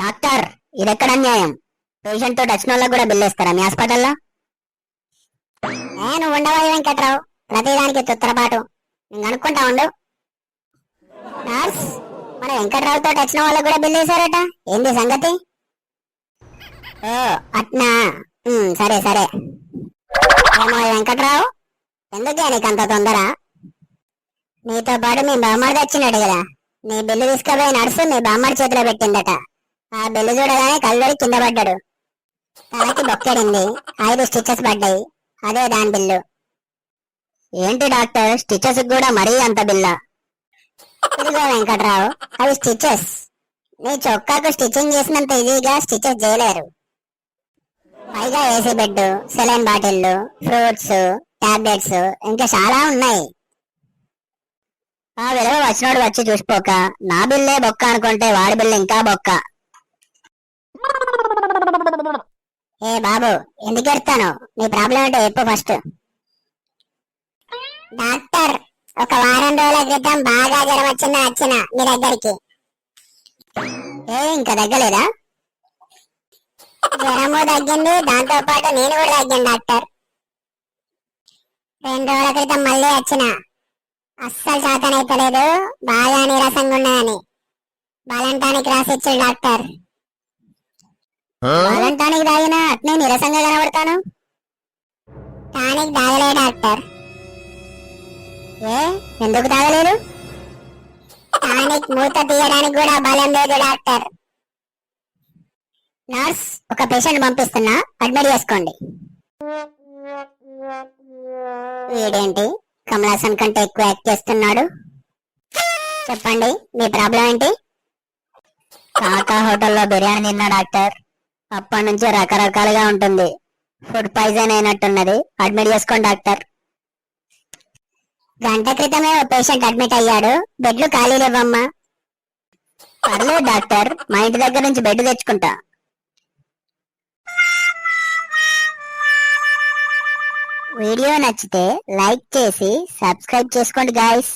Doctor, ఇదెక్కడ అన్యాయం? Patient తో టచ్ వాళ్ళకి కూడా బిల్లు ఇస్తారా మీ హాస్పిటల్లో? నువ్వు ఉండవా వెంకట్రావు, ప్రతిదానికి తుత్తరపాటు. నేను కనుక్కుంటా ఉండు. నర్స్, మన వెంకట్రావుతో టచ్ వాళ్ళకి కూడా బిల్లు వేశారట, ఏంది సంగతి? ఓ అట్నా, సరే సరే. ఏమో వెంకట్రావు, ఎందుకే నీకు అంత తొందర? నీతో పాటు మీ బామ్మడి తెచ్చినాడు కదా, నీ బిల్లు తీసుకుపోయి నర్సు మీ బామ్మడి చేతిలో పెట్టిందట. ఆ బిల్లు చూడగానే కళ్ళొడి కింద పడ్డాడు. తలకి బొక్కెడింది, 5 స్టిచెస్ పడ్డాయి. అదే దాని బిల్లు. ఏంటి డాక్టర్, స్టిచెస్ కూడా మరీ అంత బిల్లా? ఇదిగో వెంకట్రావు, అవి స్టిచెస్. నీ చొక్కాకు స్టిచ్చింగ్ చేసినంత ఈజీగా స్టిచెస్ చేయలేరు. పైగా ఏసీ బెడ్, సెలైన్ బాటిల్లు, ఫ్రూట్స్, టాబ్లెట్స్, ఇంకా చాలా ఉన్నాయి. ఆ విలువ వచ్చినోడు వచ్చి చూసిపోక నా బిల్లే బొక్క అనుకుంటే వాడి బిల్లు ఇంకా బొక్క. ఏ బాబు, ఎందుకు ఎడతాను? నీ ప్రాబ్లం ఏంటో చెప్పు ఫస్ట్. డాక్టర్, ఒక వారం రోజుల క్రితం బాగా జ్వరం వచ్చిన మీ దగ్గరికి. ఇంకా తగ్గలేదా? జ్వరము తగ్గింది, దాంతో పాటు నేను కూడా తగ్గాను డాక్టర్. 2 రోజుల క్రితం మళ్ళీ వచ్చిన. అస్సలు శాతనైతలేదు, బాగా నీరసంగా ఉన్నదని బాలంటానికి రాసిచ్చాడు డాక్టర్. బాలంటానికి తాగినా అట్నే నీరసంగా కనబడతాను. Tonic తాగలే doctor. ఎందుకు తాగలేదు? టానిక్ మూత తీయడానికి కూడా బలం లేదు డాక్టర్. నర్స్, ఒక పేషెంట్ పంపిస్తున్నా, అడ్మిట్ చేసుకోండి. వీడేంటి కమలాసన్ కంటే ఎక్కువ యాక్ట్ చేస్తున్నాడు? చెప్పండి, మీ ప్రాబ్లం ఏంటి? కాకా హోటల్లో బిర్యానీ తిన్నా డాక్టర్. అప్పటి నుంచి రకరకాలుగా ఉంటుంది. ఫుడ్ పాయిజన్ అయినట్టున్నది, అడ్మిట్ చేసుకోండి డాక్టర్. గంట క్రితమే ఓ పేషెంట్ అడ్మిట్ అయ్యాడు, బెడ్లు ఖాళీ లేవమ్మా. పర్లేదు డాక్టర్, మా ఇంటి దగ్గర నుంచి బెడ్ తెచ్చుకుంటా. వీడియో నచ్చితే లైక్ చేసి సబ్స్క్రైబ్ చేసుకోండి గాయ్స్.